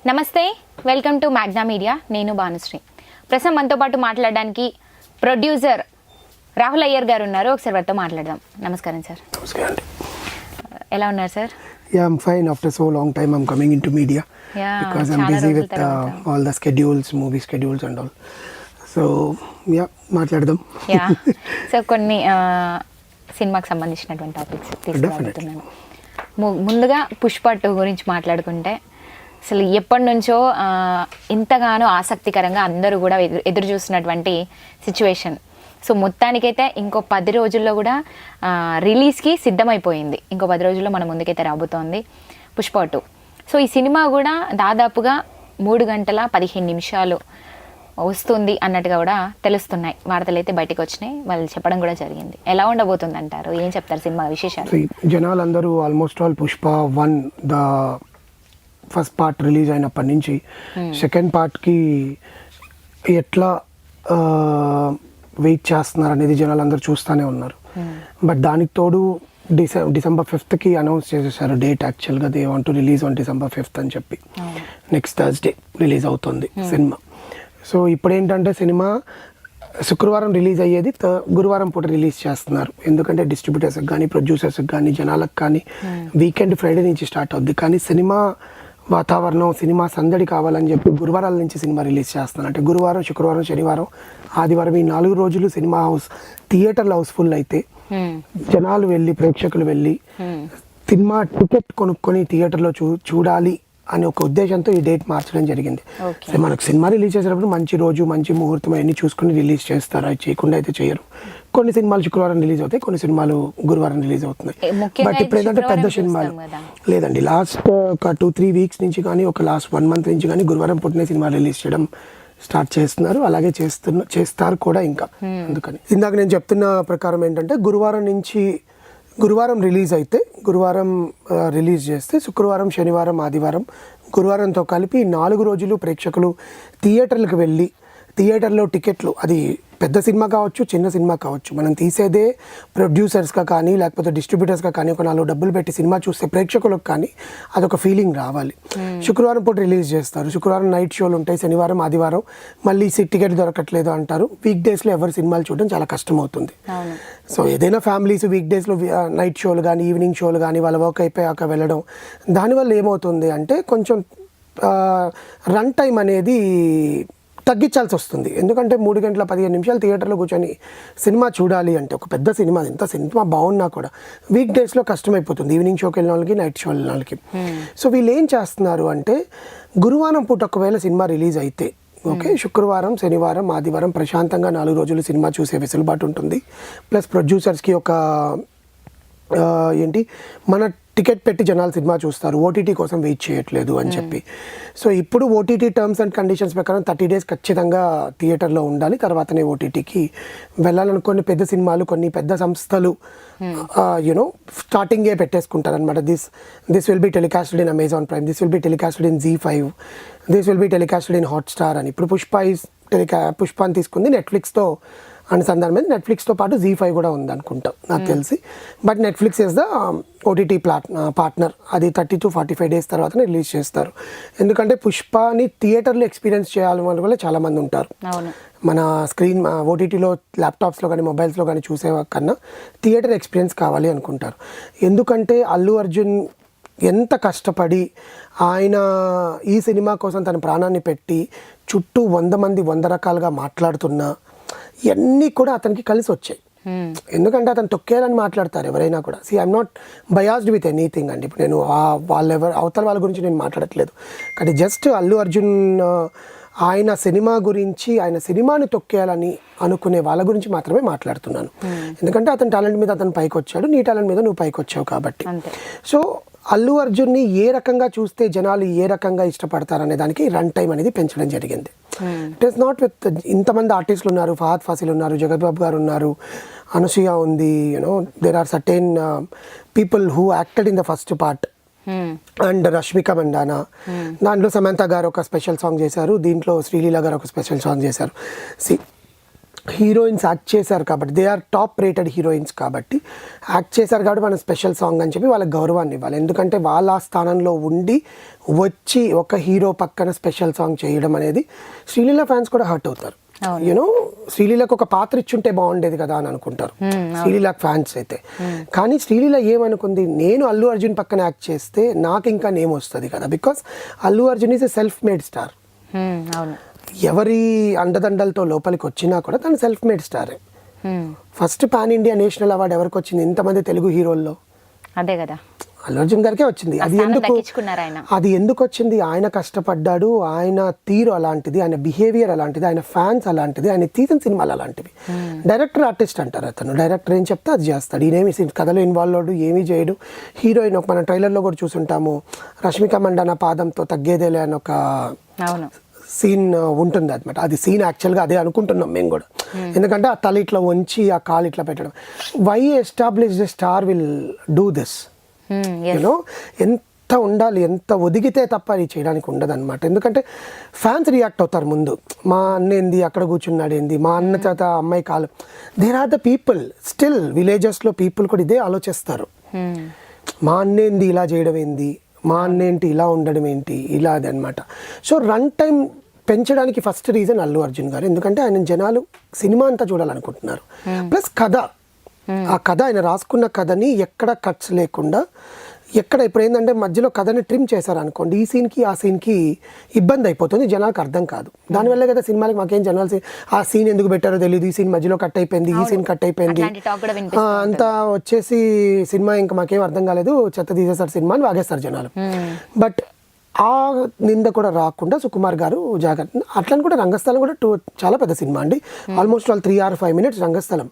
నమస్తే, welcome to Magna media. నేను భానుశ్రీ. ప్రస్తుతం మనతో పాటు మాట్లాడడానికి ప్రొడ్యూసర్ రాహుల్ అయ్యర్ గారు ఉన్నారు. ఒకసారి వారితో మాట్లాడదాం. నమస్కారం సార్. నమస్కారం. ఎలా ఉన్నారు sir? Yeah, I'm fine. After so long time I'm coming into media. Yeah, because I'm busy with all the schedules, movie schedules and all. So, yeah, మాట్లాడదాం. యా సో కొన్ని సినిమాకి సంబంధించినటువంటి టాపిక్స్ తీసుకురాబోతున్నాను. ముందుగా పుష్ప 2 గురించి మాట్లాడుకుంటే అసలు ఎప్పటి నుంచో ఇంతగానో ఆసక్తికరంగా అందరూ కూడా ఎదురు చూస్తున్నటువంటి సిచ్యువేషన్. సో మొత్తానికైతే ఇంకో 10 రోజుల్లో కూడా రిలీజ్కి సిద్ధమైపోయింది. ఇంకో 10 రోజుల్లో మన ముందుకైతే రాబోతోంది పుష్ప 2. సో ఈ సినిమా కూడా దాదాపుగా 3 గంటల 15 నిమిషాలు వస్తుంది అన్నట్టుగా కూడా తెలుస్తున్నాయి. వార్తలు అయితే బయటకు వచ్చినాయి, వాళ్ళు చెప్పడం కూడా జరిగింది. ఎలా ఉండబోతుంది అంటారు? ఏం చెప్తారు సినిమా విశేషాలు? జనాలందరూ almost all Pushpa 1 the first part release అయినప్పటి నుంచి సెకండ్ పార్ట్కి ఎట్లా వెయిట్ చేస్తున్నారు అనేది జనాలందరూ చూస్తూనే ఉన్నారు. బట్ దానికి తోడు December 5th అనౌన్స్ చేసేసారు డేట్. యాక్చువల్గా they want to release on December 5th అని చెప్పి నెక్స్ట్ థర్స్డే రిలీజ్ అవుతుంది సినిమా. సో ఇప్పుడు ఏంటంటే సినిమా శుక్రవారం రిలీజ్ అయ్యేది గురువారం పూట రిలీజ్ చేస్తున్నారు. ఎందుకంటే డిస్ట్రిబ్యూటర్స్కి కానీ ప్రొడ్యూసర్స్కి కానీ జనాలకు కానీ వీకెండ్ ఫ్రైడే నుంచి స్టార్ట్ అవుద్ది. కానీ సినిమా వాతావరణం, సినిమా సందడి కావాలని చెప్పి గురువారాల నుంచి సినిమా రిలీజ్ చేస్తున్నారు. అంటే గురువారం, శుక్రవారం, శనివారం, ఆదివారం ఈ 4 రోజులు సినిమా థియేటర్లు హౌస్ఫుల్ అయితే జనాలు వెళ్ళి, ప్రేక్షకులు వెళ్ళి సినిమా టికెట్ కొనుక్కొని థియేటర్లో చూడాలి అనే ఒక ఉద్దేశంతో ఈ డేట్ మార్చడం జరిగింది. మనకు సినిమా రిలీజ్ చేసేటప్పుడు మంచి రోజు, మంచి ముహూర్తం అన్నీ చూసుకుని రిలీజ్ చేస్తారు. అది చేయకుండా అయితే చేయరు. కొన్ని సినిమాలు శుక్రవారం రిలీజ్ అవుతాయి, కొన్ని సినిమాలు గురువారం రిలీజ్ అవుతున్నాయి. బట్ ఇప్పుడు ఏంటంటే పెద్ద సినిమాలు లేదండి, లాస్ట్ ఒక 2-3 వీక్స్ నుంచి కానీ, ఒక లాస్ట్ 1 మంత్ నుంచి కానీ గురువారం పుట్టిన సినిమా రిలీజ్ చేయడం స్టార్ట్ చేస్తున్నారు. అలాగే చేస్తారు కూడా. ఇంకా అందుకని ఇందాక నేను చెప్తున్న ప్రకారం ఏంటంటే గురువారం రిలీజ్ అయితే, గురువారం రిలీజ్ చేస్తే శుక్రవారం, శనివారం, ఆదివారం, గురువారంతో కలిపి 4 రోజులు ప్రేక్షకులు థియేటర్లకు వెళ్ళి థియేటర్లో టికెట్లు, అది పెద్ద సినిమా కావచ్చు, చిన్న సినిమా కావచ్చు, మనం తీసేదే ప్రొడ్యూసర్స్గా కానీ లేకపోతే డిస్ట్రిబ్యూటర్స్గా కానీ ఒక 4 డబ్బులు పెట్టి సినిమా చూస్తే ప్రేక్షకులకు కానీ అదొక ఫీలింగ్ రావాలి. శుక్రవారం పూట రిలీజ్ చేస్తారు, శుక్రవారం నైట్ షోలు ఉంటాయి, శనివారం, ఆదివారం మళ్ళీ టికెట్ దొరకట్లేదు అంటారు. వీక్ డేస్లో ఎవరు సినిమాలు చూడడం చాలా కష్టం అవుతుంది. సో ఏదైనా ఫ్యామిలీస్ వీక్ డేస్లో నైట్ షోలు కానీ, ఈవినింగ్ షోలు కానీ వాళ్ళ వర్క్ అయిపోయాక వెళ్ళడం, దానివల్ల ఏమవుతుంది అంటే కొంచెం రన్ టైం అనేది తగ్గించాల్సి వస్తుంది. ఎందుకంటే 3 గంటల 15 నిమిషాలు థియేటర్లో కూర్చొని సినిమా చూడాలి అంటే, ఒక పెద్ద సినిమా, ఎంత సినిమా బాగున్నా కూడా వీక్ డేస్లో కష్టమైపోతుంది, ఈవినింగ్ షోకి వెళ్ళిన వాళ్ళకి, నైట్ షో వెళ్ళిన వాళ్ళకి. సో వీళ్ళు ఏం చేస్తున్నారు అంటే, గురువారం పూట ఒకవేళ సినిమా రిలీజ్ అయితే ఓకే, శుక్రవారం, శనివారం, ఆదివారం ప్రశాంతంగా 4 రోజులు సినిమా చూసే వెసులుబాటు ఉంటుంది. ప్లస్ ప్రొడ్యూసర్స్కి ఒక మన టికెట్ పెట్టి జనాలు సినిమా చూస్తారు, ఓటీటీ కోసం వెయిట్ చేయట్లేదు అని చెప్పి. సో ఇప్పుడు ఓటీటీ టర్మ్స్ అండ్ కండిషన్స్ ప్రకారం 30 days ఖచ్చితంగా థియేటర్లో ఉండాలి, తర్వాతనే ఓటీటీకి వెళ్ళాలనుకునే పెద్ద సినిమాలు, కొన్ని పెద్ద సంస్థలు స్టార్టింగే పెట్టేసుకుంటారు అనమాట. This will be telecasted in Amazon prime, this will be telecasted in ZEE5, this will be telecasted in Hotstar అని. ఇప్పుడు పుష్పాన్ని తీసుకుంది నెట్ఫ్లిక్స్తో అనుసంధానం మీద, నెట్ఫ్లిక్స్తో పాటు ZEE5 కూడా ఉంది అనుకుంటాం నాకు తెలిసి. But Netflix is the OTT partner. అది 30 to 45 days తర్వాతనే రిలీజ్ చేస్తారు. ఎందుకంటే పుష్పని థియేటర్లో ఎక్స్పీరియన్స్ చేయాలని వాళ్ళ వల్ల చాలామంది ఉంటారు. మన స్క్రీన్ ఓటీటీలో ల్యాప్టాప్స్లో కానీ మొబైల్స్లో కానీ చూసే కన్నా థియేటర్ ఎక్స్పీరియన్స్ కావాలి అనుకుంటారు. ఎందుకంటే అల్లు అర్జున్ ఎంత కష్టపడి ఆయన ఈ సినిమా కోసం తన ప్రాణాన్ని పెట్టి చుట్టూ 100 మంది 100 రకాలుగా మాట్లాడుతున్నా ఇవన్నీ కూడా అతనికి కలిసి వచ్చాయి. ఎందుకంటే అతను తొక్కేయాలని మాట్లాడతారు ఎవరైనా కూడా. I'm not biased with anything అండి. ఇప్పుడు నేను అవతల వాళ్ళ గురించి నేను మాట్లాడట్లేదు, కానీ జస్ట్ అల్లు అర్జున్ ఆయన సినిమా గురించి, ఆయన సినిమాని తొక్కేయాలని అనుకునే వాళ్ళ గురించి మాత్రమే మాట్లాడుతున్నాను. ఎందుకంటే అతని టాలెంట్ మీద అతను పైకి వచ్చాడు, నీ టాలెంట్ మీద నువ్వు పైకి వచ్చావు కాబట్టి. సో అల్లు అర్జున్ని ఏ రకంగా చూస్తే జనాలు ఏ రకంగా ఇష్టపడతారనే దానికి రన్ టైం అనేది పెంచడం జరిగింది. ఇట్ ఈస్ నాట్ విత్ ఇంతమంది ఆర్టిస్టులు ఉన్నారు, ఫహద్ ఫాసిల్ ఉన్నారు, జగత్ బాబు గారు ఉన్నారు, అనసూయ ఉంది, there are certain people who acted in the first part and Rashmika Mandanna. దాంట్లో సమంత గారు ఒక స్పెషల్ సాంగ్ చేశారు, దీంట్లో శ్రీలీల గారు ఒక స్పెషల్ సాంగ్ చేశారు. హీరోయిన్స్ యాక్ట్ చేశారు కాబట్టి, they are top rated heroines కాబట్టి యాక్ట్ చేశారు కాబట్టి మనం స్పెషల్ సాంగ్ అని చెప్పి వాళ్ళకి గౌరవాన్ని ఇవ్వాలి. ఎందుకంటే వాళ్ళ ఆ స్థానంలో ఉండి వచ్చి ఒక హీరో పక్కన స్పెషల్ సాంగ్ చేయడం అనేది శ్రీలీల ఫ్యాన్స్ కూడా హర్ట్ అవుతారు. యూనో శ్రీలీలకు ఒక పాత్ర ఇచ్చుంటే బాగుండేది కదా అని అనుకుంటారు శ్రీలీల ఫ్యాన్స్ అయితే. కానీ శ్రీలీల ఏమనుకుంది, నేను అల్లు అర్జున్ పక్కన యాక్ట్ చేస్తే నాకు ఇంకా నేమ్ వస్తుంది కదా, because Allu Arjun is a self made star. ఎవరి అండదండలతో లోపలికి వచ్చినా కూడా తను సెల్ఫ్ మేడ్ స్టారే. First pan India national award ఎవరికి వచ్చింది ఇంతమంది తెలుగు హీరోల్లో? అదే కదా, అల్లు అర్జున్ గారికే వచ్చింది. అది ఎందుకు వచ్చింది? ఆయన కష్టపడ్డాడు, ఆయన తీరు అలాంటిది, ఆయన బిహేవియర్ అలాంటిది, ఆయన ఫ్యాన్స్ అలాంటిది, ఆయన తీసిన సినిమాలు అలాంటివి. డైరెక్టర్ ఆర్టిస్ట్ అంటారు అతను. డైరెక్టర్ ఏం చెప్తే అది చేస్తాడు. ఈయనేమి కథలో ఇన్వాల్వ్ అవ్వడు, ఏమీ చేయడు. హీరోయిన్ ఒక మనం ట్రైలర్లో కూడా చూసుంటాము, రష్మిక మండన పాదంతో తగ్గేదేలే అని ఒక సీన్ ఉంటుంది అనమాట. అది సీన్ యాక్చువల్గా అదే అనుకుంటున్నాం మేము కూడా. ఎందుకంటే ఆ తల ఇట్లా వంచి ఆ కాలు ఇట్లా పెట్టడం. Why established star will do this? You know ఎంత ఉండాలి, ఎంత ఒదిగితే తప్ప అది చేయడానికి ఉండదు అనమాట. ఎందుకంటే ఫ్యాన్స్ రియాక్ట్ అవుతారు ముందు. మా అన్న ఏంది అక్కడ కూర్చున్నాడు ఏంది, మా అన్న చేత అమ్మాయి కాలు. There are the people still విలేజెస్లో పీపుల్ కూడా ఇదే ఆలోచిస్తారు. మా అన్న ఏంది ఇలా చేయడం ఏంది, మా అన్న ఏంటి ఇలా ఉండడం ఏంటి, ఇలా అది అనమాట. సో రన్ టైం పెంచడానికి ఫస్ట్ రీజన్ అల్లు అర్జున్ గారు. ఎందుకంటే ఆయన జనాలు సినిమా అంతా చూడాలనుకుంటున్నారు. ప్లస్ కథ, ఆ కథ ఆయన రాసుకున్న కథని ఎక్కడ కట్స్ లేకుండా, ఎక్కడ ఇప్పుడు ఏంటంటే మధ్యలో కథని ట్రిమ్ చేశారనుకోండి, ఈ సీన్కి ఆ సీన్కి ఇబ్బంది అయిపోతుంది, జనాలకు అర్థం కాదు. దానివల్లే కదా సినిమాలకి మాకేం జనాలు ఆ సీన్ ఎందుకు పెట్టారో తెలియదు, ఈ సీన్ మధ్యలో కట్ అయిపోయింది, ఈ సీన్ కట్ అయిపోయింది అంతా వచ్చేసి సినిమా ఇంకా మాకేం అర్థం కాలేదు, చెత్త తీసేస్తారు సినిమా అని వాగేస్తారు జనాలు. బట్ ఆ నింద కూడా రాకుండా సుకుమార్ గారు జాగ్రత్త. అట్లని కూడా రంగస్థలం కూడా చాలా పెద్ద సినిమా అండి, almost 3 or 5 minutes Rangasthalam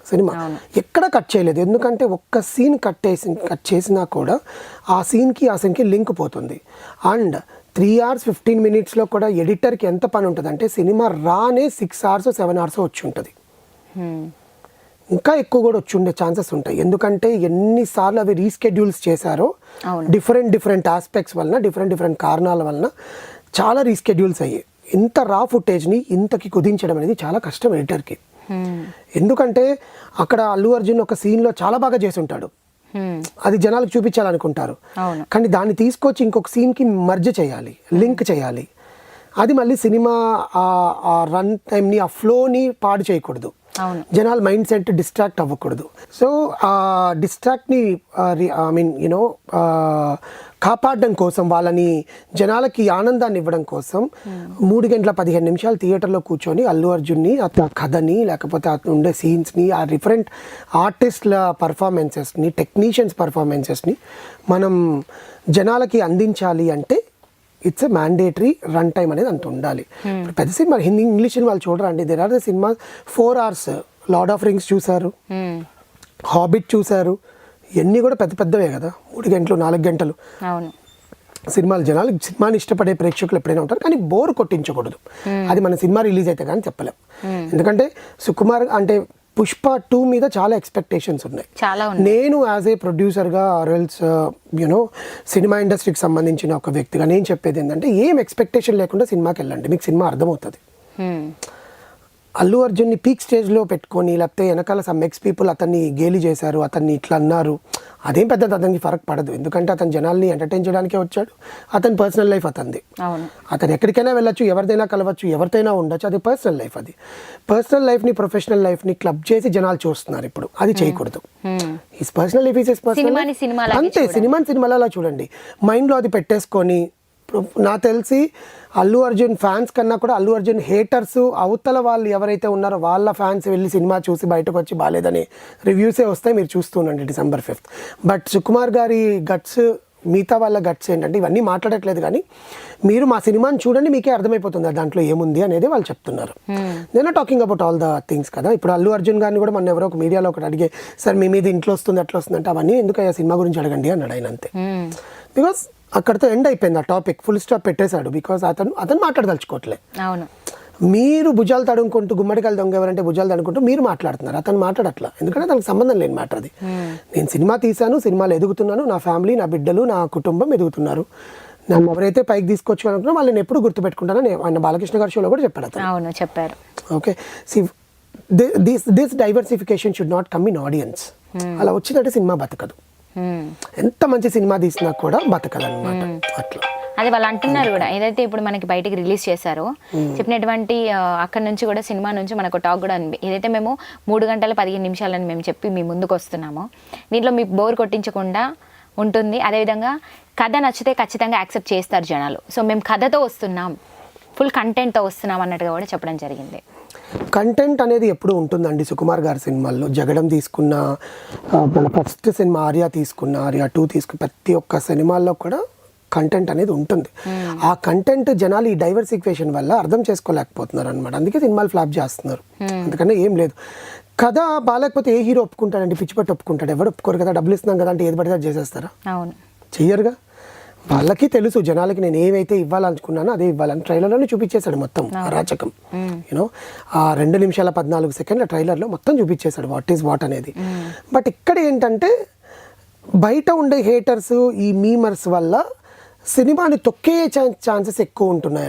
cinema ఎక్కడ కట్ చేయలేదు. ఎందుకంటే ఒక్క సీన్ కట్ చేసినా కూడా ఆ సీన్కి లింక్ పోతుంది. అండ్ 3 hours 15 minutes కూడా ఎడిటర్కి ఎంత పని ఉంటుంది అంటే, సినిమా రానే 6 hours 7 hours వచ్చి ఉంటుంది. ఇంకా ఎక్కువ కూడా వచ్చి ఉండే ఛాన్సెస్ ఉంటాయి. ఎందుకంటే ఎన్నిసార్లు అవి రీస్కెడ్యూల్స్ చేశారో, డిఫరెంట్ ఆస్పెక్ట్స్ వలన, డిఫరెంట్ కారణాల వలన చాలా రీస్కెడ్యూల్స్ అయ్యాయి. ఇంత రా ఫుటేజ్ని ఇంతకి కుదించడం అనేది చాలా కష్టం ఎడిటర్కి. ఎందుకంటే అక్కడ అల్లు అర్జున్ ఒక సీన్లో చాలా బాగా చేసి ఉంటాడు, అది జనాలకు చూపించాలనుకుంటారు. కానీ దాన్ని తీసుకొచ్చి ఇంకొక సీన్కి మర్జ్ చేయాలి, లింక్ చేయాలి. అది మళ్ళీ సినిమా ఆ రన్ టైంని, ఆ ఫ్లోని పాడు చేయకూడదు, జనాల మైండ్ సెట్ డిస్ట్రాక్ట్ అవ్వకూడదు. సో ఆ డిస్ట్రాక్ట్ని కాపాడడం కోసం, వాళ్ళని జనాలకి ఆనందాన్ని ఇవ్వడం కోసం 3 గంటల 15 నిమిషాలు థియేటర్లో కూర్చొని అల్లు అర్జున్ని, ఆ కథని, లేకపోతే అతను ఉండే సీన్స్ని, ఆ డిఫరెంట్ ఆర్టిస్ట్ల పర్ఫార్మెన్సెస్ని, టెక్నీషియన్స్ పర్ఫార్మెన్సెస్ని మనం జనాలకి అందించాలి అంటే it's a mandatory run time అనేది అంత ఉండాలి. పెద్ద సినిమా హిందీ ఇంగ్లీష్ సినిమాలు చూడరండి, there are the cinema 4 hours. Lord of rings చూసారు, హాబిట్ చూసారు, ఇవన్నీ కూడా పెద్దవే కదా, 3 గంటలు 4 గంటలు సినిమాలు. జనాలు సినిమాని ఇష్టపడే ప్రేక్షకులు ఎప్పుడైనా ఉంటారు, కానీ బోర్ కొట్టించకూడదు. అది మన సినిమా రిలీజ్ అయితే కానీ చెప్పలేం. ఎందుకంటే సుకుమార్ అంటే పుష్ప 2 మీద చాలా ఎక్స్పెక్టేషన్స్ ఉన్నాయి. నేను యాజ్ ఏ ప్రొడ్యూసర్గా ఆర్ఎల్స్ యూనో సినిమా ఇండస్ట్రీకి సంబంధించిన ఒక వ్యక్తిగా నేను చెప్పేది ఏంటంటే, ఏం ఎక్స్పెక్టేషన్ లేకుండా సినిమాకి వెళ్ళండి, మీకు సినిమా అర్థమవుతుంది. అల్లు అర్జున్ని పీక్ స్టేజ్లో పెట్టుకొని, లేకపోతే వెనకాల సమ్ ఎక్స్ పీపుల్ అతన్ని గేలి చేశారు, అతన్ని ఇట్లా అన్నారు, అదేం పెద్ద అతనికి ఫరక్ పడదు. ఎందుకంటే అతను జనాల్ని ఎంటర్టైన్ చేయడానికే వచ్చాడు. అతని పర్సనల్ లైఫ్ అతనిది. అతను ఎక్కడికైనా వెళ్ళొచ్చు, ఎవరిదైనా కలవచ్చు, ఎవరితైనా ఉండొచ్చు, అది పర్సనల్ లైఫ్. అది పర్సనల్ లైఫ్ని, ప్రొఫెషనల్ లైఫ్ని క్లబ్ చేసి జనాలు చూస్తున్నారు ఇప్పుడు. అది చేయకూడదు. His personal life is his personal. అంతే, సినిమాని సినిమాలో అలా చూడండి. మైండ్లో అది పెట్టేసుకొని, నాకు తెలిసి అల్లు అర్జున్ ఫ్యాన్స్ కన్నా కూడా అల్లు అర్జున్ హేటర్స్, అవతల వాళ్ళు ఎవరైతే ఉన్నారో వాళ్ళ ఫ్యాన్స్ వెళ్ళి సినిమా చూసి బయటకు వచ్చి బాగాలేదని రివ్యూసే వస్తాయి, మీరు చూస్తుండండి December 5th. బట్ సుకుమార్ గారి గట్స్, మిగతా వాళ్ళ గట్స్ ఏంటంటే, ఇవన్నీ మాట్లాడట్లేదు, కానీ మీరు మా సినిమాని చూడండి, మీకే అర్థమైపోతుంది దాంట్లో ఏముంది అనేది వాళ్ళు చెప్తున్నారు. నేను talking about all the things కదా. ఇప్పుడు అల్లు అర్జున్ గారిని కూడా మన ఎవరో ఒక మీడియాలో ఒకటి అడిగే, సార్ మీ మీద ఇంట్లో వస్తుంది అట్లా వస్తుంది అంటే, అవన్నీ ఎందుకు అయ్యా, సినిమా గురించి అడగండి అన్నాడు ఆయన. అంతే. బికాస్ అక్కడితో ఎండ్ అయిపోయింది ఆ టాపిక్, ఫుల్ స్టాప్ పెట్టేశాడు. బికాస్ అతను మాట్లాడదలుచుకోవట్లే. మీరు భుజాలు తడుముకుంటూ, గుమ్మడికాయలు దొంగ ఎవరంటే భుజాలు తడుముకుంటూ మీరు మాట్లాడుతున్నారు, అతను మాట్లాడట్లా. ఎందుకంటే దానికి సంబంధం లేని మ్యాటర్ అది. నేను సినిమా తీశాను, సినిమాలు ఎదుగుతున్నాను, నా ఫ్యామిలీ, నా బిడ్డలు, నా కుటుంబం ఎదుగుతున్నారు. నన్ను ఎవరైతే పైకి తీసుకొచ్చారనుకున్నా వాళ్ళని ఎప్పుడు గుర్తుపెట్టుకుంటానని ఆయన బాలకృష్ణ గారి షోలో కూడా చెప్పాడు అతను. అవును చెప్పారు. Okay, see this diversification should not come in audience. అలా వచ్చిందంటే సినిమా బతకదు. ఎంత మంచి సినిమా తీసినా కూడా బతకదు అనమాట. అట్లా అది వాళ్ళు అంటున్నారు కూడా, ఏదైతే ఇప్పుడు మనకి బయటికి రిలీజ్ చేశారో చెప్పినటువంటి అక్కడ నుంచి కూడా సినిమా నుంచి మనకు టాక్ కూడా ఏదైతే మేము 3 గంటల 15 నిమిషాలని మేము చెప్పి మీ ముందుకు వస్తున్నామో దీంట్లో మీకు బోర్ కొట్టించకుండా ఉంటుంది. అదేవిధంగా కథ నచ్చితే ఖచ్చితంగా యాక్సెప్ట్ చేస్తారు జనాలు. సో మేము కథతో వస్తున్నాం, ఫుల్ కంటెంట్తో వస్తున్నాం అన్నట్టుగా కూడా చెప్పడం జరిగింది. కంటెంట్ అనేది ఎప్పుడు ఉంటుందండి సుకుమార్ గారి సినిమాల్లో. జగడం తీసుకున్న, మన ఫస్ట్ సినిమా ఆర్య తీసుకున్న, ఆర్య 2 తీసుకున్న, ప్రతి ఒక్క సినిమాల్లో కూడా కంటెంట్ అనేది ఉంటుంది. ఆ కంటెంట్ జనాలు ఈ డైవర్సిఫికేషన్ వల్ల అర్థం చేసుకోలేకపోతున్నారు అనమాట. అందుకే సినిమాలు ఫ్లాప్ చేస్తున్నారు. అందుకనే ఏం లేదు. కథ బాగాలేకపోతే ఏ హీరో ఒప్పుకుంటాడండి? పిచ్చిపట్టి ఒప్పుకుంటాడు? ఎవరు ఒప్పుకోరు కదా. డబ్బులు ఇస్తున్నాం కదా అంటే ఏది పడితే అది చేసేస్తారా? అవును, చెయ్యరుగా. వాళ్ళకి తెలుసు జనాలకి నేను ఏవైతే ఇవ్వాలనుకున్నానో అదే ఇవ్వాలని. ట్రైలర్లోనే చూపించేశాడు మొత్తం అరాచకం. యూనో ఆ 2 నిమిషాల 14 సెకండ్ల ట్రైలర్లో మొత్తం చూపించేశాడు వాట్ ఈస్ వాట్ అనేది. బట్ ఇక్కడ ఏంటంటే బయట ఉండే హేటర్స్, ఈ మీమర్స్ వల్ల సినిమాని తొక్కే ఛాన్సెస్ ఎక్కువ ఉంటున్నాయి